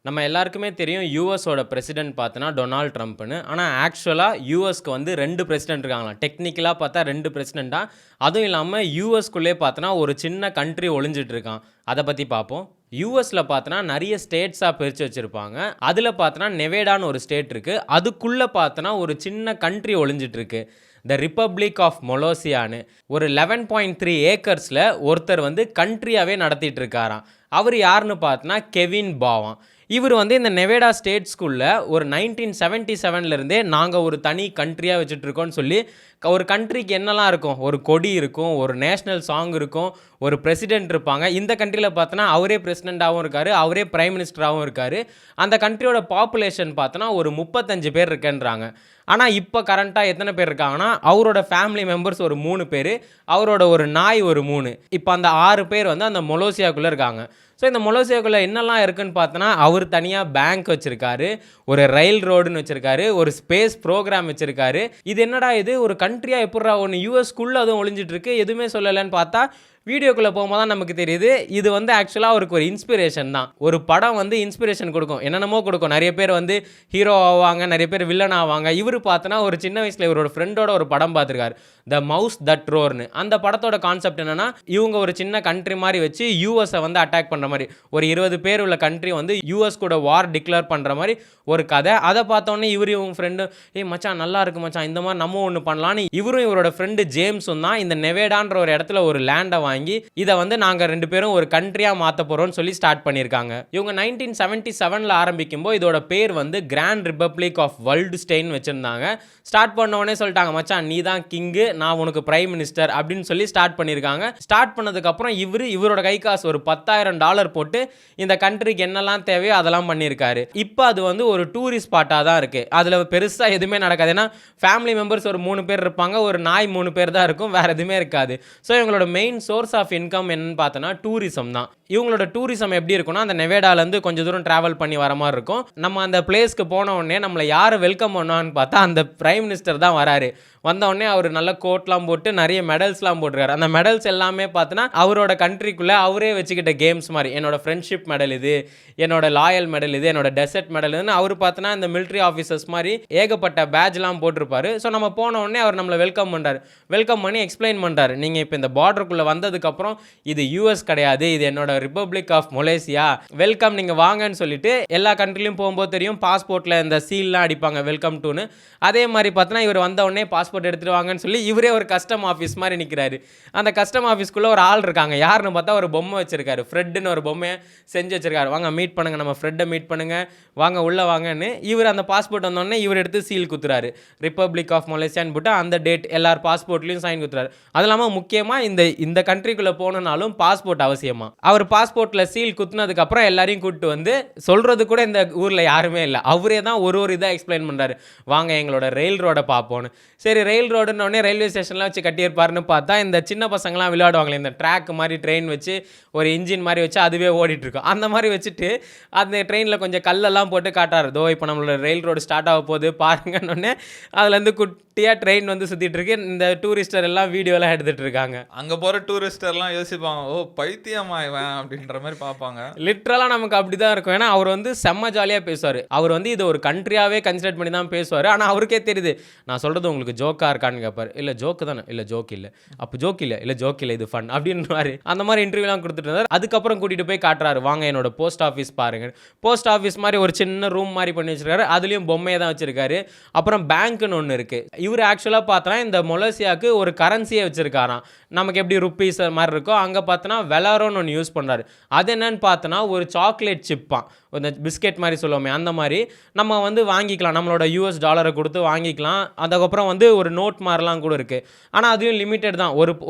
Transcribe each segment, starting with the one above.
நம்ம எல்லாருக்குமே தெரியும் யூஎஸோட பிரசிடென்ட் பார்த்தோன்னா டொனால்ட் ட்ரம்ப்னு. ஆனால் ஆக்சுவலாக யூஎஸ்க்கு வந்து 2 பிரசிடென்ட் இருக்காங்களாம். டெக்னிக்கலாக பார்த்தா 2 பிரசிடென்ட்டா. அதுவும் இல்லாமல் யூஎஸ்குள்ளே பார்த்தோன்னா ஒரு சின்ன கண்ட்ரி ஒளிஞ்சிட்டு இருக்கான். அதை பற்றி பார்ப்போம். யூஎஸில் பார்த்தோன்னா நிறைய ஸ்டேட்ஸாக பிரித்து வச்சுருப்பாங்க. அதில் பார்த்தோன்னா நெவேடான்னு ஒரு ஸ்டேட் இருக்குது. அதுக்குள்ளே பார்த்தோன்னா ஒரு சின்ன கண்ட்ரி ஒளிஞ்சிட்ருக்கு. த ரிப்பப்ளிக் ஆஃப் மொலோசியான்னு ஒரு 11.3 ஏக்கர்ஸில் ஒருத்தர் வந்து கண்ட்ரியாகவே நடத்திட்டு இருக்காராம். அவர் யாருன்னு பார்த்தோன்னா கெவின் பாவான். இவர் வந்து இந்த நெவேடா ஸ்டேட் ஸ்கூலில் ஒரு 1977லேருந்தே நாங்கள் ஒரு தனி கண்ட்ரியாக வச்சுட்ருக்கோன்னு சொல்லி ஒரு கண்ட்ரிக்கு என்னெல்லாம் இருக்கும், ஒரு கொடி இருக்கும், ஒரு நேஷ்னல் சாங் இருக்கும், ஒரு பிரசிடென்ட் இருப்பாங்க. இந்த கண்ட்ரியில் பார்த்தோன்னா அவரே பிரசிடெண்ட்டாகவும் இருக்கார், அவரே பிரைம் மினிஸ்டராகவும் இருக்கார். அந்த கண்ட்ரியோட பாப்புலேஷன் பார்த்தோன்னா ஒரு 35 பேர் இருக்குன்றாங்க. ஆனால் இப்போ கரண்ட்டாக எத்தனை பேர் இருக்காங்கன்னா அவரோட ஃபேமிலி மெம்பர்ஸ் ஒரு 3 பேர், அவரோட ஒரு நாய் ஒரு 3. இப்போ அந்த 6 பேர் வந்து அந்த மொலோசியாக்குள்ளே இருக்காங்க. ஸோ இந்த மொலோசியாக்குள்ளே என்னெல்லாம் இருக்குதுன்னு பார்த்தோன்னா அவர் தனியாக பேங்க் வச்சுருக்காரு, ஒரு ரயில் ரோடுன்னு வச்சுருக்காரு, ஒரு ஸ்பேஸ் ப்ரோக்ராம் வச்சுருக்காரு. இது என்னடா இது ஒரு கண்ட்ரியாக எப்பட்றா ஒன்று யூஎஸ்குள்ளே அதுவும் ஒளிஞ்சிட்ருக்கு, எதுவுமே சொல்லலைன்னு பார்த்தா வீடியோக்குள்ளே போகும்போது தான் நமக்கு தெரியுது இது வந்து ஆக்சுவலாக அவருக்கு ஒரு இன்ஸ்பிரேஷன் தான். ஒரு படம் வந்து இன்ஸ்பிரேஷன் கொடுக்கும், என்னென்னமோ கொடுக்கும். நிறைய பேர் வந்து ஹீரோ ஆவாங்க, நிறைய பேர் வில்லன் ஆவாங்க. இவர் பார்த்தோன்னா ஒரு சின்ன வயசில் இவரோட ஃப்ரெண்டோட ஒரு படம் பார்த்துருக்காரு, த மவுஸ் தட் ரோர்னு. அந்த படத்தோட கான்செப்ட் என்னென்னா இவங்க ஒரு சின்ன கண்ட்ரி மாதிரி வச்சு யூஎஸை வந்து அட்டாக் பண்ணுற மாதிரி, ஒரு 20 பேர் உள்ள கண்ட்ரி வந்து யூஎஸ் கூட வார் டிக்ளேர் பண்ணுற மாதிரி ஒரு கதை. அதை பார்த்தோன்னே இவங்க ஃப்ரெண்டு மச்சான் நல்லா இருக்கு மச்சான், இந்த மாதிரி நம்ம ஒன்று பண்ணலான்னு இவரும் இவரோட ஃப்ரெண்டு ஜேம்ஸும் தான் இந்த நெவேடான்ற ஒரு இடத்துல ஒரு லேண்டை வாங்கி இதை வந்து நாங்கள் 2 பேரும் ஒரு கண்ட்ரியாக மாற்ற போகிறோம்னு சொல்லி ஸ்டார்ட் பண்ணியிருக்காங்க. இவங்க 1977 ஆரம்பிக்கும்போது இதோட பேர் வந்து grand republic of world stain வச்சுருந்தாங்க. ஸ்டார்ட் பண்ண உடனே சொல்லிட்டாங்க, மச்சான் நீ தான் கிங்கு, நான் உனக்கு பிரைம் மினிஸ்டர் அப்படின்னு சொல்லி ஸ்டார்ட் பண்ணியிருக்காங்க. ஸ்டார்ட் பண்ணதுக்கப்புறம் இவரோட கை காசு ஒரு $10,000 போட்டு இந்த கண்ட்ரிக்கு என்னெல்லாம் தேவையோ அதெல்லாம் பண்ணியிருக்காரு. இப்போ அது வந்து ஒரு டூரிஸ்ட் ஸ்பாட்டாக தான் இருக்குது. அதில் பெருசாக எதுவுமே நடக்காது. ஏன்னா ஃபேமிலி மெம்பர்ஸ் ஒரு 3 பேர் இருப்பாங்க, ஒரு நாய் 3 பேர் தான் இருக்கும், வேறு எதுவுமே இருக்காது. ஸோ இவங்களோட மெயின் சோர்ஸ் ஆஃப் இன்கம் என்னன்னு பார்த்தோன்னா டூரிசம் தான். இவங்களோட டூரிசம் எப்படி இருக்குன்னா அந்த நெவேடாலேருந்து கொஞ்சம் தூரம் ட்ராவல் பண்ணி வர மாதிரி இருக்கும். நம்ம அந்த பிளேஸ்க்கு போன உடனே நம்மளை யார் வெல்கம் பண்ணான்னு பார்த்தா அந்த பிரைம் மினிஸ்டர் தான் வராரு. வந்தவுடனே அவர் நல்ல கோட்லாம் போட்டு நிறைய மெடல்ஸ்லாம் போட்டிருக்காரு. அந்த மெடல்ஸ் எல்லாமே பார்த்தோன்னா அவரோட கண்ட்ரிக்குள்ளே அவரே வச்சுக்கிட்ட கேம்ஸ் மாதிரி, என்னோட ஃப்ரெண்ட்ஷிப் மெடல் இது, என்னோட லாயல் மெடல் இது, என்னோட டெசர்ட் மெடல் இதுன்னு அவர் பார்த்தோன்னா இந்த மிலிட்ரி ஆஃபீஸர்ஸ் மாதிரி ஏகப்பட்ட பேட்ச்லாம் போட்டிருப்பாரு. ஸோ நம்ம போன உடனே அவர் நம்மளை வெல்கம் பண்ணுறாரு. வெல்கம் பண்ணி எக்ஸ்பிளைன் பண்ணுறாரு, நீங்கள் இப்போ இந்த பார்டருக்குள்ளே வந்ததுக்கப்புறம் இது யூஎஸ் கிடையாது, இது என்னோட ரிப்பப்ளிக் ஆஃப் மொலேசியா, வெல்கம் நீங்கள் வாங்கன்னு சொல்லிட்டு எல்லா கண்ட்ரிலையும் போகும்போது தெரியும் பாஸ்போர்ட்டில் இந்த சீல்லாம் அடிப்பாங்க வெல்கம் டூன்னு. அதே மாதிரி பார்த்தோன்னா இவர் வந்த உடனே பாஸ்போர்ட் எடுத்துட்டு வாங்கன்னு சொல்லி இவரே ஒரு கஸ்டம் ஆஃபீஸ் மாதிரி நிற்கிறாரு. அந்த கஸ்டம் ஆஃபீஸ்க்குள்ளே ஒரு ஆள் இருக்காங்க. யாருன்னு பார்த்தா ஒரு பொம்மை வச்சிருக்காரு, ஃப்ரெட்டுன்னு ஒரு பொம்மையை செஞ்சு வச்சிருக்காரு. வாங்க மீட் பண்ணுங்க, நம்ம ஃப்ரெட்டை மீட் பண்ணுங்க, வாங்க உள்ளே வாங்கன்னு. இவர் அந்த பாஸ்போர்ட் வந்தோடனே இவர் எடுத்து சீல் குத்துறாரு, ரிப்பப்ளிக் ஆஃப் மலேசியான்னு போட்டு அந்த டேட் எல்லார் பாஸ்போர்ட்லையும் சைன் குத்துறாரு. அது இல்லாமல் முக்கியமாக இந்த கண்ட்ரிக்குள்ளே போகணுன்னாலும் பாஸ்போர்ட் அவசியமா. அவர் பாஸ்போர்ட்டில் சீல் குத்துனதுக்கப்புறம் எல்லாரையும் கூப்பிட்டு வந்து சொல்கிறது கூட இந்த ஊரில் யாருமே இல்லை, அவரே தான் ஒரு இதாக எக்ஸ்பிளைன் பண்ணுறாரு. வாங்க எங்களோட ரயில் ரோடை பார்ப்போன்னு. சரி ரயில் ரோடுன்னு உடனே ரயில்வே ஸ்டேஷன்லாம் வச்சு கட்டியிருப்பாருன்னு பார்த்தா இந்த சின்ன பசங்களாம் விளையாடுவாங்களே இந்த ட்ராக் மாதிரி, ட்ரெயின் வச்சு ஒரு இன்ஜின் மாதிரி வச்சு அதுவே ஓடிட்டுருக்கோம். அந்த மாதிரி வச்சுட்டு அந்த ட்ரெயினில் கொஞ்சம் கல்லெல்லாம் போட்டு காட்டாரு. தோ இப்போ நம்மளோட ரயில் ரோடு ஸ்டார்ட் ஆக போகுது பாருங்கன்னு. அதுலேருந்து குட்டியாக ட்ரெயின் வந்து சுற்றிட்டு இருக்கு. இந்த டூரிஸ்டர் எல்லாம் வீடியோலாம் எடுத்துகிட்டு இருக்காங்க. அங்கே போகிற டூரிஸ்டர்லாம் யோசிப்பாங்க, ஓ பைத்தியமா இவன் அப்படின்ற மாதிரி பார்ப்பாங்க. லிட்ரலாக நமக்கு அப்படி தான் இருக்கும். ஏன்னா அவர் வந்து செம்ம ஜாலியாக பேசுவார். அவர் வந்து இது ஒரு கண்ட்ரியாகவே கன்சிடர் பண்ணி தான் பேசுவார். ஆனால் அவருக்கே தெரியுது நான் சொல்கிறது உங்களுக்கு ஜோக்காக இருக்கான்னு கேட்பார். இல்லை ஜோக்கு தானே, இல்லை ஜோக் இல்லை, அப்போ ஜோக் இல்லை, இல்லை ஜோக் இல்லை, இது ஃபன் அப்படின்றாரு. அந்த மாதிரி இன்டர்வியூலாம் கொடுத்துட்டு இருந்தார். அதுக்கப்புறம் கூட்டிகிட்டு போய் காட்டுறாரு, வாங்க என்னோட போஸ்ட் ஆஃபீஸ் பாருங்க. போஸ்ட் ஆஃபீஸ் மாதிரி ஒரு சின்ன ரூம் மாதிரி பண்ணி வச்சிருக்காரு. அதுலேயும் பொம்மையை தான் வச்சிருக்காரு. அப்புறம் பேங்க்னு ஒன்று இருக்குது. இவர் ஆக்சுவலாக பார்த்தா இந்த மொலேசியாவுக்கு ஒரு கரன்சியை வச்சிருக்காராம். நமக்கு எப்படி ருப்பீஸ் மாதிரி இருக்கோ அங்கே பார்த்தோன்னா வெலாரோன்னு ஒன்று யூஸ் பண்ணுறாரு. அது என்னன்னு பார்த்தோன்னா ஒரு சாக்லேட் சிப்பான், இந்த பிஸ்கெட் மாதிரி சொல்லுவோமே அந்த மாதிரி நம்ம வந்து வாங்கிக்கலாம், நம்மளோட $US கொடுத்து வாங்கிக்கலாம். அதுக்கப்புறம் வந்து ஒரு நோட் மாதிரிலாம் கூட இருக்குது. ஆனால் அதுவும் லிமிட்டட் தான்,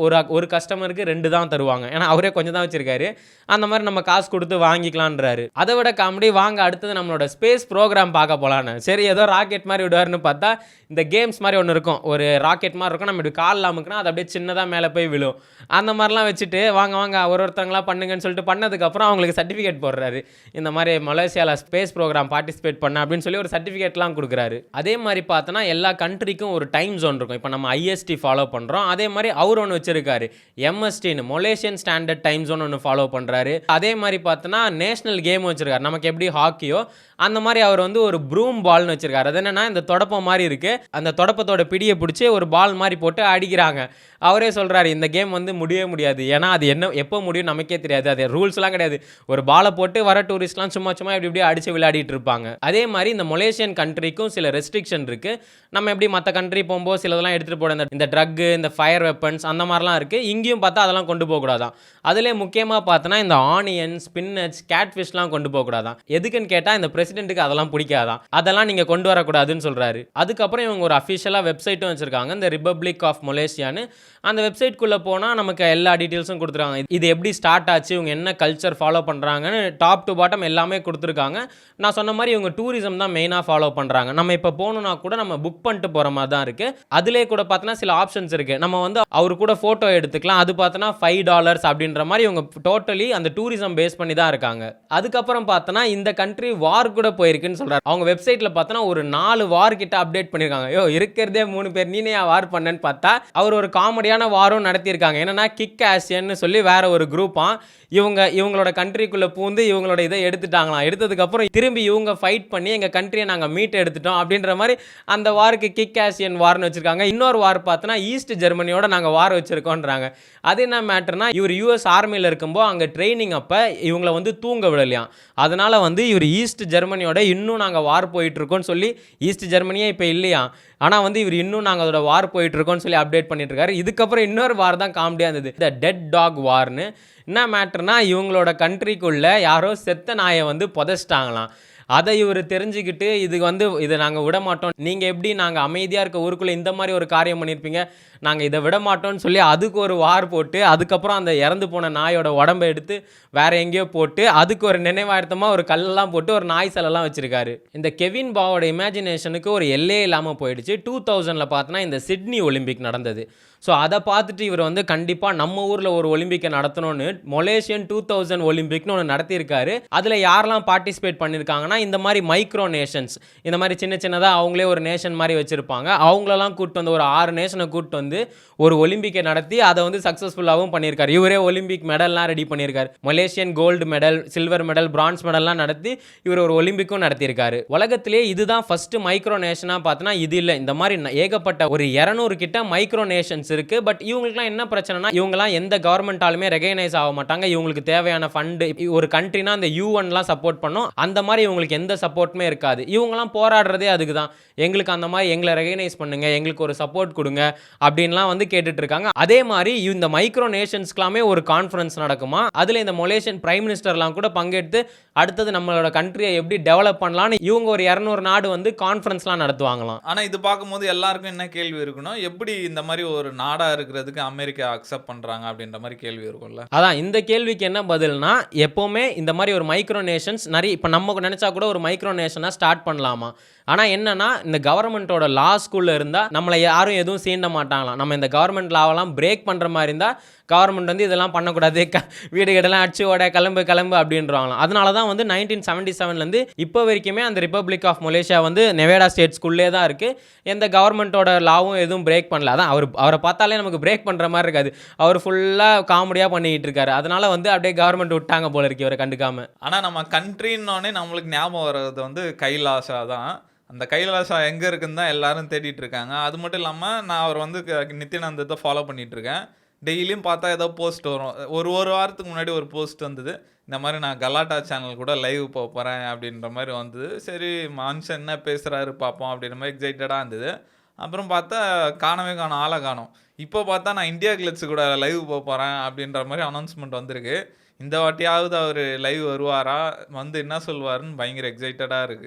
ஒரு கஸ்டமருக்கு 2 தான் தருவாங்க. ஏன்னா அவரே கொஞ்சம் தான் வச்சுருக்காரு. அந்த மாதிரி நம்ம காசு கொடுத்து வாங்கிக்கலான்றாரு. அதை விட காமெடி, வாங்க அடுத்தது நம்மளோட ஸ்பேஸ் ப்ரோக்ராம் பார்க்க போகலான்னு. சரி ஏதோ ராக்கெட் மாதிரி விடுவார்னு பார்த்தா இந்த கேம்ஸ் மாதிரி ஒன்று இருக்கும், ஒரு ராக்கெட் மாதிரி இருக்கும். நம்ம இப்படி காலில் அமுக்குனா அது அப்படியே சின்னதாக மேலே போய் விழும். அந்த மாதிரிலாம் வச்சுட்டு வாங்க வாங்க ஒருத்தவங்களா பண்ணுங்கன்னு சொல்லிட்டு பண்ணதுக்கப்புறம் அவங்களுக்கு சர்டிஃபிகேட் போடுறாரு. இந்த மாதிரி மலேசியாவில் ஸ்பேஸ் ப்ரோக்ராம் பார்ட்டிசிபேட் பண்ண அப்படின்னு சொல்லி ஒரு சர்டிஃபிகேட்லாம் கொடுக்குறாரு. அதே மாதிரி பார்த்தோன்னா எல்லா கண்ட்ரிக்கும் ஒரு டைம் ஜோன் இருக்கும். இப்போ நம்ம ஐஎஸ்டி ஃபாலோ பண்ணுறோம், அதே மாதிரி அவர் ஒன்று வச்சிருக்காரு, எம்எஸ்டின்னு மலேசியன் ஸ்டாண்டர்ட் டைம் ஜோன் ஒன்று ஃபாலோ பண்ணுறாரு. அதே மாதிரி பார்த்தோன்னா நேஷனல் கேம் வச்சிருக்காரு. நமக்கு எப்படி ஹாக்கியோ அந்த மாதிரி அவர் வந்து ஒரு ப்ரூம் பால்னு வச்சிருக்காரு. அது என்னன்னா இந்த தொடப்பம் மாதிரி இருக்கு, அந்த தொடப்பத்தோட பிடியை பிடிச்சி ஒரு பால் மாதிரி போட்டு அடிக்கிறாங்க. அவரே சொல்றாரு இந்த கேம் வந்து முடியவே முடியாது, ஏன்னா அது என்ன எப்போ முடியும் நமக்கே தெரியாது, அது ரூல்ஸ்லாம் கிடையாது, ஒரு பாலை போட்டு வர டூரிஸ்ட்லாம் சும்மா சும்மா இப்படி அடிச்சு விளையாடிட்டு இருப்பாங்க. அதே மாதிரி இந்த மலேசியன் கண்ட்ரிக்கும் சில ரெஸ்ட்ரிக்ஷன் இருக்கு. நம்ம எப்படி மற்ற கண்ட்ரி போகும்போது சிலதெல்லாம் எடுத்துட்டு போட இந்த ட்ரக்கு, இந்த ஃபயர் வெப்பன்ஸ் அந்த மாதிரிலாம் இருக்கு. இங்கேயும் பார்த்தா அதெல்லாம் கொண்டு போகக்கூடாதான். அதுலேயே முக்கியமாக பார்த்தோன்னா இந்த ஆனியன், ஸ்பின்னச், கேட்ஃபிஷ்லாம் கொண்டு போகக்கூடாதான். எதுக்குன்னு கேட்டால் இந்த பிரசிடென்ட்டுக்கு அதெல்லாம் பிடிக்காதான், அதெல்லாம் நீங்கள் கொண்டு வரக்கூடாதுன்னு சொல்கிறாரு. அதுக்கப்புறம் இவங்க ஒரு அஃபிஷியலாக வெப்சைட்டும் வச்சுருக்காங்க, இந்த ரிபப்ளிக் ஆஃப் மலேசியான்னு. அந்த வெப்சைட்குள்ளே போனால் நமக்கு எல்லா டீட்டெயில்ஸும் கொடுத்துருக்காங்க. இது எப்படி ஸ்டார்ட் ஆச்சு, இவங்க என்ன கல்ச்சர் ஃபாலோ பண்ணுறாங்கன்னு டாப் டு பாட்டம் எல்லாமே கொடுத்துருக்காங்க. நான் சொன்ன மாதிரி இவங்க டூரிசம் தான் மெயினாக ஃபாலோ பண்ணுறாங்க. நம்ம இப்போ போகணுன்னா கூட நம்ம புக் பண்ணிட்டு போகிற மாதிரி தான் இருக்குது. அதிலே கூட பார்த்தோன்னா சில ஆப்ஷன்ஸ் இருக்குது. நம்ம வந்து அவர் கூட ஃபோட்டோ எடுத்துக்கலாம். அது பார்த்தோன்னா $5 அப்படின்ற மாதிரி இவங்க டோட்டலி அந்த டூரிசம் பேஸ் பண்ணி தான் இருக்காங்க. அதுக்கப்புறம் பார்த்தோன்னா இந்த கண்ட்ரி வார் கூட போயிருக்குன்னு சொல்கிறார். அவங்க வெப்சைட்டில் பார்த்தோன்னா ஒரு 4 வார் கிட்ட அப்டேட் பண்ணியிருக்காங்க. இருக்கிறதே 3 பேர், நீனே வார் பண்ணேன்னு பார்த்தா அவர் ஒரு காமெடியான வாரும் நடத்தியிருக்காங்க. என்னன்னா கிக் ஆசியன்னு சொல்லி வேற ஒரு குரூப்பா இவங்களோட கண்ட்ரிக்குள்ளே பூந்து இவங்களோட இதை எடுத்துட்டாங்களாம். எடுத்ததுக்கப்புறம் திரும்பி இவங்க ஃபைட் பண்ணி எங்கள் கண்ட்ரியை நாங்கள் மீட் எடுத்துட்டோம் அப்படின்ற மாதிரி அந்த வாருக்கு கிக் ஆசியன் வார்னு வச்சுருக்காங்க. இன்னொரு வார் பார்த்தோன்னா ஈஸ்ட் ஜெர்மனியோட நாங்கள் வார் வச்சுருக்கோன்றாங்க. அது என்ன மேட்டர்னா, இவர் யூஎஸ் ஆர்மியில் இருக்கும்போது அங்கே ட்ரைனிங் அப்போ இவங்களை வந்து தூங்க விடலையாம். அதனால் வந்து இவர் ஈஸ்ட் ஜெர்மனியோட இன்னும் நாங்கள் வார் போயிட்டுருக்கோன்னு சொல்லி, ஈஸ்ட் ஜெர்மனியே இப்போ இல்லையா, ஆனால் வந்து இவர் இன்னும் நாங்கள் அதோட வார் போயிட்டுருக்கோன்னு சொல்லி அப்டேட் பண்ணிட்டு இருக்காரு. இதுக்கப்புறம் இன்னொரு வார் தான் காமெடியாக இருந்தது, இந்த டெட் டாக் வார்னு. என்ன மேட்டர்னா, இவங்களோட கண்ட்ரிக்குள்ளே யாரோ செத்த நாயை வந்து புதைச்சிட்டாங்களாம். அதை இவர் தெரிஞ்சுக்கிட்டு இதை நாங்கள் விட மாட்டோம், நீங்கள் எப்படி நாங்கள் அமைதியாக இருக்க ஊருக்குள்ளே இந்த மாதிரி ஒரு காரியம் பண்ணியிருப்பீங்க, நாங்கள் இதை விட மாட்டோம்னு சொல்லி அதுக்கு ஒரு வார் போட்டு, அதுக்கப்புறம் அந்த இறந்து போன நாயோட உடம்பை எடுத்து வேறு எங்கேயோ போட்டு அதுக்கு ஒரு நினைவார்த்தமாக ஒரு கல்லெல்லாம் போட்டு ஒரு நாய் சிலைலாம் வச்சுருக்காரு. இந்த கெவின் பாவோட இமேஜினேஷனுக்கு ஒரு எல்லையே இல்லாமல் போயிடுச்சு. 2000 பார்த்தோன்னா இந்த சிட்னி ஒலிம்பிக் நடந்தது. ஸோ அதை பார்த்துட்டு இவர் வந்து கண்டிப்பாக நம்ம ஊரில் ஒரு ஒலிம்பிக்கை நடத்தணும்னு மலேசியன் 2000 ஒலிம்பிக்னு ஒன்று நடத்தியிருக்காரு. அதில் யாரெல்லாம் பார்ட்டிசிபேட் பண்ணியிருக்காங்கன்னா, இந்த மாதிரி மைக்ரோ நேஷன்ஸ், இந்த மாதிரி சின்ன சின்னதாக அவங்களே ஒரு நேஷன் மாதிரி வச்சுருப்பாங்க, அவங்களெல்லாம் கூப்பிட்டு வந்து ஒரு 6 நேஷனை கூப்பிட்டு வந்து ஒரு ஒலிம்பிக்கை நடத்தி அதை வந்து சக்ஸஸ்ஃபுல்லாகவும் பண்ணியிருக்காரு. இவரே ஒலிம்பிக் மெடல்லாம் ரெடி பண்ணியிருக்காரு. Malaysian gold medal, silver medal, bronze மெடல்லாம் நடத்தி இவர் ஒரு ஒலிம்பிக்கும் நடத்தியிருக்காரு. உலகத்திலே இதுதான் ஃபர்ஸ்ட் மைக்ரோ நேஷனாக பார்த்தோன்னா இது இல்லை. இந்த மாதிரி ஏகப்பட்ட ஒரு 200 கிட்ட மைக்ரோ நேஷன்ஸ் இருக்கு. பட் இவங்களுக்குலாம் என்ன பிரச்சனைனா, இவங்கலாம் எந்த கவர்மெண்டாலுமே ரெகனைஸ் ஆக மாட்டாங்க. இவங்களுக்கு தேவையான ஃபண்டு, ஒரு கண்ட்ரினா அந்த யூஎன்லாம் சப்போர்ட் பண்ணும், அந்த மாதிரி இவங்களுக்கு எந்த சப்போர்ட்டுமே இருக்காது. இவங்கலாம் போராடுறதே அதுக்கு தான், எங்களுக்கு அந்த மாதிரி எங்களை ரெகனைஸ் பண்ணுங்க, எங்களுக்கு ஒரு சப்போர்ட் கொடுங்க அப்படின்லாம் வந்து கேட்டுட்டு இருக்காங்க. அதே மாதிரி இந்த மைக்ரோ நேஷன்ஸ்க்குலாமே ஒரு கான்ஃபரன்ஸ் நடக்குமா, அதில் இந்த மலேசியன் பிரைம் மினிஸ்டர்லாம் கூட பங்கெடுத்து அடுத்தது நம்மளோட கண்ட்ரியை எப்படி டெவலப் பண்ணலான்னு இவங்க ஒரு 200 நாடு வந்து கான்ஃபரன்ஸ்லாம் நடத்துவாங்களாம். ஆனால் இது பார்க்கும்போது எல்லாருக்கும் என்ன கேள்வி இருக்கணும், எப்படி இந்த மாதிரி ஒரு நாடாக இருக்கிறதுக்கு அமெரிக்கா அக்செப்ட் பண்ணுறாங்க அப்படின்ற மாதிரி கேள்வி இருக்கும்ல. அதான் இந்த கேள்விக்கு என்ன பதில்னா, எப்போவுமே இந்த மாதிரி ஒரு மைக்ரோ நேஷன்ஸ் நிறைய, இப்போ நம்ம நினச்சா கூட ஒரு மைக்ரோ நேஷனாக ஸ்டார்ட் பண்ணலாமா, ஆனால் என்னன்னா இந்த கவர்மெண்ட்டோட லா ஸ்கூலில் இருந்தால் நம்மளை யாரும் எதுவும் சீண்ட மாட்டாங்களாம். நம்ம இந்த கவர்மெண்ட் லாவெல்லாம் பிரேக் பண்ணுற மாதிரி இருந்தால் கவர்மெண்ட் வந்து இதெல்லாம் பண்ணக்கூடாது, வீடு கிட்டலாம் அடிச்சு ஓட கிளம்பு அப்படின்றாங்களாம். அதனால தான் வந்து 1977லேருந்து இப்போ வரைக்குமே அந்த ரிப்பப்ளிக் ஆஃப் மலேசியா வந்து நெவேடா ஸ்டேட்ஸ்குள்ளே தான் இருக்குது. எந்த கவர்மெண்ட்டோட லாவும் எதுவும் பிரேக் பண்ணல. அதான் அவரை பார்த்தாலே நமக்கு பிரேக் பண்ணுற மாதிரி இருக்காது, அவர் ஃபுல்லாக காமெடியாக பண்ணிக்கிட்டு இருக்காரு. அதனால வந்து அப்படியே கவர்மெண்ட் விட்டாங்க போல இருக்கு இவரை கண்டுக்காம. ஆனால் நம்ம கண்ட்ரின்னோடனே நம்மளுக்கு ஞாபகம் வர்றது வந்து கைலாசா தான். அந்த கைலாசா எங்கே இருக்குன்னு தான் எல்லாரும் தேடிட்டு இருக்காங்க. அது மட்டும் இல்லாமல் நான் அவர் வந்து நித்யானந்தத்தை ஃபாலோ பண்ணிட்டு இருக்கேன். டெய்லியும் பார்த்தா ஏதோ போஸ்ட் வரும். ஒரு வாரத்துக்கு முன்னாடி ஒரு போஸ்ட் வந்தது, இந்த மாதிரி நான் கலாட்டா சேனல் கூட லைவ் போக போகிறேன் அப்படின்ற மாதிரி வந்தது. சரி மனுஷன் என்ன பேசுகிறாரு பார்ப்போம் அப்படின்ற மாதிரி எக்ஸைட்டடாக இருந்தது. அப்புறம் பார்த்தா காணோம், ஆளை காணோம். இப்போ பார்த்தா நான் இந்தியா கிளட்ஸ் கூட லைவ் போக போகிறேன் அப்படின்ற மாதிரி அனௌன்ஸ்மெண்ட் வந்திருக்கு. இந்த வாட்டியாவது அவர் லைவ் வருவாரா, வந்து என்ன சொல்வாருன்னு பயங்கர எக்ஸைட்டடாக இருக்குது.